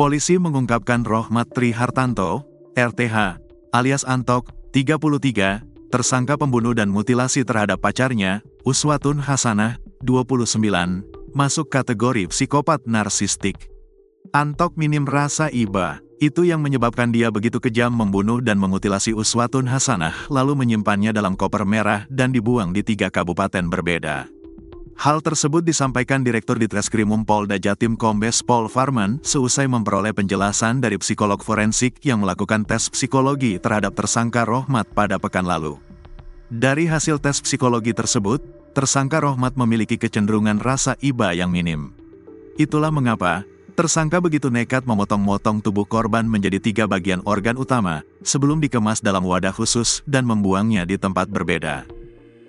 Polisi mengungkapkan Rohmat Trihartanto, RTH, alias Antok, 33, tersangka pembunuh dan mutilasi terhadap pacarnya, Uswatun Hasanah, 29, masuk kategori psikopat narsistik. Antok minim rasa iba, itu yang menyebabkan dia begitu kejam membunuh dan memutilasi Uswatun Hasanah lalu menyimpannya dalam koper merah dan dibuang di 3 kabupaten berbeda. Hal tersebut disampaikan Direktur Ditreskrimum Polda Jatim Kombes Pol Farman seusai memperoleh penjelasan dari psikolog forensik yang melakukan tes psikologi terhadap tersangka Rohmat pada pekan lalu. Dari hasil tes psikologi tersebut, tersangka Rohmat memiliki kecenderungan rasa iba yang minim. Itulah mengapa tersangka begitu nekat memotong-motong tubuh korban menjadi 3 bagian organ utama sebelum dikemas dalam wadah khusus dan membuangnya di tempat berbeda.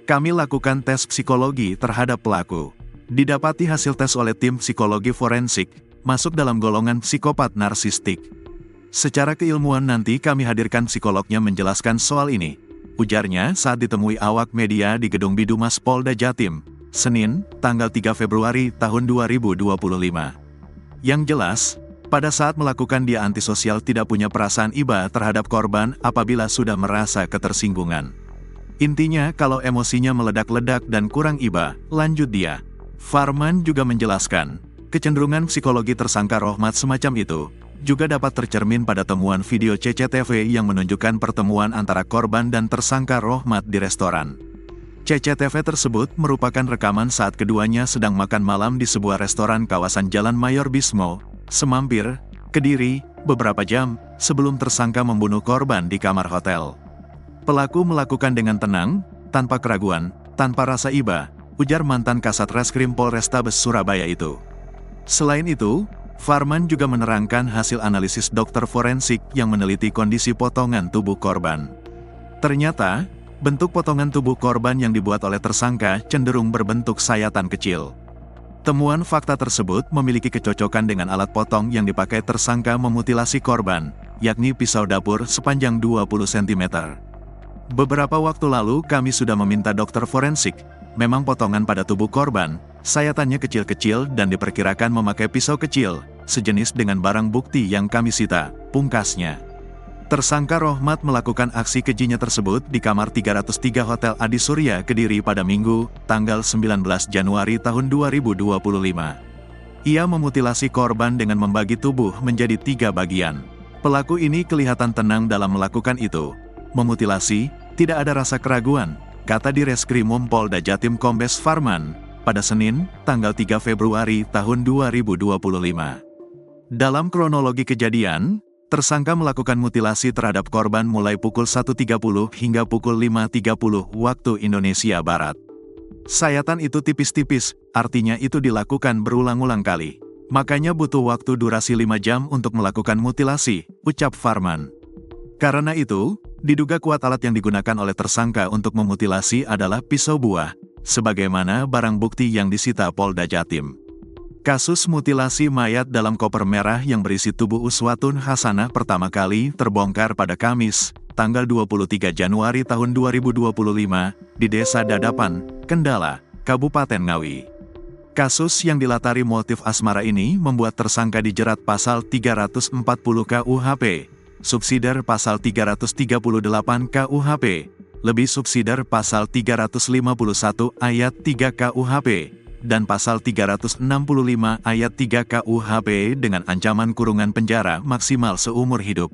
Kami lakukan tes psikologi terhadap pelaku. Didapati hasil tes oleh tim psikologi forensik, masuk dalam golongan psikopat narsistik. Secara keilmuan nanti kami hadirkan psikolognya menjelaskan soal ini, ujarnya saat ditemui awak media di Gedung Bidumas Polda Jatim, Senin, tanggal 3 Februari tahun 2025. Yang jelas, pada saat melakukan dia antisosial tidak punya perasaan iba terhadap korban apabila sudah merasa ketersinggungan. Intinya kalau emosinya meledak-ledak dan kurang iba, lanjut dia. Farman juga menjelaskan, kecenderungan psikologi tersangka Rohmat semacam itu, juga dapat tercermin pada temuan video CCTV yang menunjukkan pertemuan antara korban dan tersangka Rohmat di restoran. CCTV tersebut merupakan rekaman saat keduanya sedang makan malam di sebuah restoran kawasan Jalan Mayor Bismo, Semampir, Kediri, beberapa jam sebelum tersangka membunuh korban di kamar hotel. Pelaku melakukan dengan tenang, tanpa keraguan, tanpa rasa iba, ujar mantan Kasat Reskrim Polrestabes Surabaya itu. Selain itu, Farman juga menerangkan hasil analisis dokter forensik yang meneliti kondisi potongan tubuh korban. Ternyata, bentuk potongan tubuh korban yang dibuat oleh tersangka cenderung berbentuk sayatan kecil. Temuan fakta tersebut memiliki kecocokan dengan alat potong yang dipakai tersangka memutilasi korban, yakni pisau dapur sepanjang 20 cm. Beberapa waktu lalu kami sudah meminta dokter forensik, memang potongan pada tubuh korban, sayatannya kecil-kecil dan diperkirakan memakai pisau kecil, sejenis dengan barang bukti yang kami sita, pungkasnya. Tersangka Rohmat melakukan aksi kejinya tersebut di kamar 303 Hotel Adi Surya Kediri pada Minggu, tanggal 19 Januari tahun 2025. Ia memutilasi korban dengan membagi tubuh menjadi 3 bagian. Pelaku ini kelihatan tenang dalam melakukan itu. Memutilasi, tidak ada rasa keraguan, kata Direskrimum Polda Jatim Kombes Farman, pada Senin, tanggal 3 Februari tahun 2025. Dalam kronologi kejadian, tersangka melakukan mutilasi terhadap korban mulai pukul 1.30 hingga pukul 5.30 waktu Indonesia Barat. Sayatan itu tipis-tipis, artinya itu dilakukan berulang-ulang kali. Makanya butuh waktu durasi 5 jam untuk melakukan mutilasi, ucap Farman. Karena itu, diduga kuat alat yang digunakan oleh tersangka untuk memutilasi adalah pisau buah, sebagaimana barang bukti yang disita Polda Jatim. Kasus mutilasi mayat dalam koper merah yang berisi tubuh Uswatun Hasanah pertama kali terbongkar pada Kamis, tanggal 23 Januari tahun 2025, di Desa Dadapan, Kendala, Kabupaten Ngawi. Kasus yang dilatari motif asmara ini membuat tersangka dijerat pasal 340 KUHP, subsidiar pasal 338 KUHP, lebih subsidiar pasal 351 ayat 3 KUHP, dan pasal 365 ayat 3 KUHP dengan ancaman kurungan penjara maksimal seumur hidup.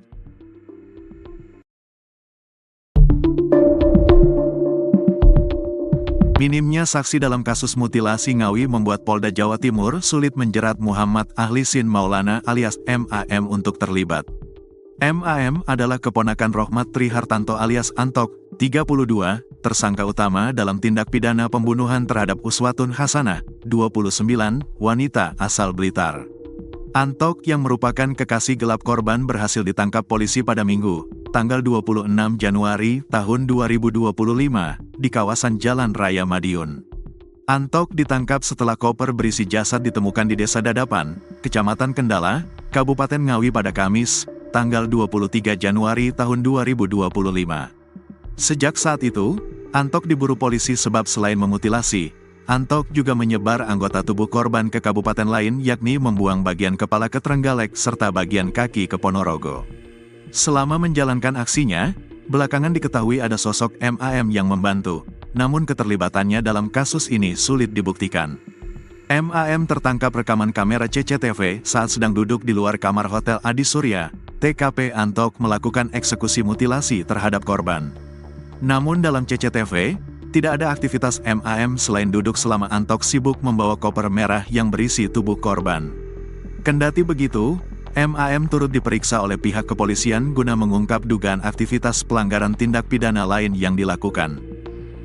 Minimnya saksi dalam kasus mutilasi Ngawi membuat Polda Jawa Timur sulit menjerat Muhammad Ahlisin Maulana alias MAM untuk terlibat. MAM adalah keponakan Rohmat Trihartanto alias Antok, 32, tersangka utama dalam tindak pidana pembunuhan terhadap Uswatun Hasanah, 29, wanita asal Blitar. Antok yang merupakan kekasih gelap korban berhasil ditangkap polisi pada Minggu, tanggal 26 Januari tahun 2025, di kawasan Jalan Raya Madiun. Antok ditangkap setelah koper berisi jasad ditemukan di Desa Dadapan, Kecamatan Kendala, Kabupaten Ngawi pada Kamis, tanggal 23 Januari tahun 2025. Sejak saat itu, Antok diburu polisi sebab selain memutilasi, Antok juga menyebar anggota tubuh korban ke kabupaten lain yakni membuang bagian kepala ke Trenggalek serta bagian kaki ke Ponorogo. Selama menjalankan aksinya, belakangan diketahui ada sosok MAM yang membantu, namun keterlibatannya dalam kasus ini sulit dibuktikan. MAM tertangkap rekaman kamera CCTV saat sedang duduk di luar kamar Hotel Adi Surya, TKP Antok melakukan eksekusi mutilasi terhadap korban. Namun dalam CCTV, tidak ada aktivitas MAM selain duduk selama Antok sibuk membawa koper merah yang berisi tubuh korban. Kendati begitu, MAM turut diperiksa oleh pihak kepolisian guna mengungkap dugaan aktivitas pelanggaran tindak pidana lain yang dilakukan.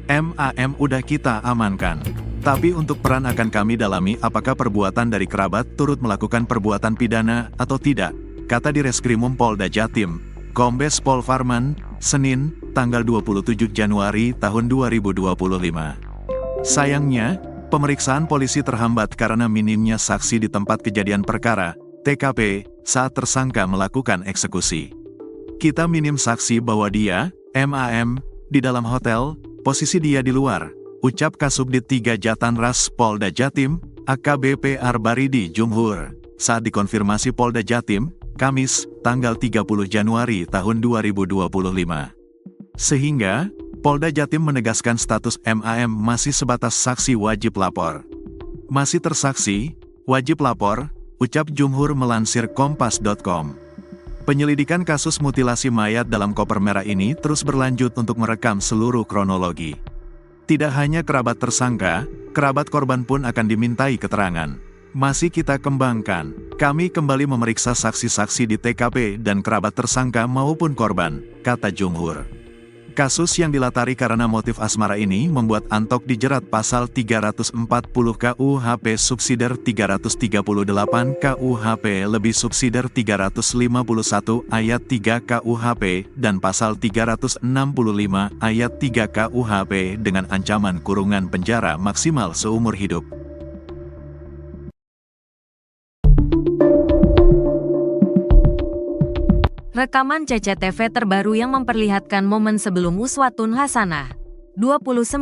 MAM udah kita amankan. Tapi untuk peran akan kami dalami apakah perbuatan dari kerabat turut melakukan perbuatan pidana atau tidak, kata Direskrimum Polda Jatim, Kombes Pol Farman, Senin, tanggal 27 Januari tahun 2025. Sayangnya, pemeriksaan polisi terhambat karena minimnya saksi di tempat kejadian perkara, TKP, saat tersangka melakukan eksekusi. Kita minim saksi bahwa dia, MAM, di dalam hotel, posisi dia di luar, ucap Kasubdit 3 Jatanras Polda Jatim, AKBP Arbaridi Jumhur, saat dikonfirmasi Polda Jatim, Kamis, tanggal 30 Januari tahun 2025. Sehingga, Polda Jatim menegaskan status MAM masih sebatas saksi wajib lapor. Masih tersaksi, wajib lapor, ucap Jumhur melansir Kompas.com. Penyelidikan kasus mutilasi mayat dalam koper merah ini terus berlanjut untuk merekam seluruh kronologi. Tidak hanya kerabat tersangka, kerabat korban pun akan dimintai keterangan. Masih kita kembangkan, kami kembali memeriksa saksi-saksi di TKP dan kerabat tersangka maupun korban, kata Jumhur. Kasus yang dilatari karena motif asmara ini membuat Antok dijerat pasal 340 KUHP subsidiar 338 KUHP lebih subsidiar 351 ayat 3 KUHP dan pasal 365 ayat 3 KUHP dengan ancaman kurungan penjara maksimal seumur hidup. Rekaman CCTV terbaru yang memperlihatkan momen sebelum Uswatun Hasanah, 29,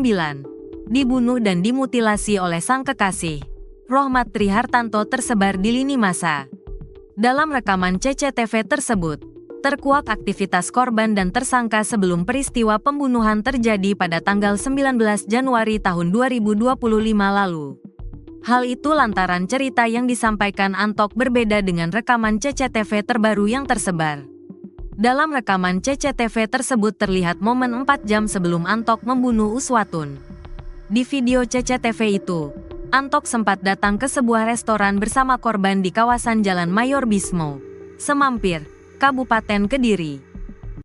dibunuh dan dimutilasi oleh sang kekasih, Rohmat Trihartanto tersebar di lini masa. Dalam rekaman CCTV tersebut, terkuak aktivitas korban dan tersangka sebelum peristiwa pembunuhan terjadi pada tanggal 19 Januari tahun 2025 lalu. Hal itu lantaran cerita yang disampaikan Antok berbeda dengan rekaman CCTV terbaru yang tersebar. Dalam rekaman CCTV tersebut terlihat momen 4 jam sebelum Antok membunuh Uswatun. Di video CCTV itu, Antok sempat datang ke sebuah restoran bersama korban di kawasan Jalan Mayor Bismo, Semampir, Kabupaten Kediri.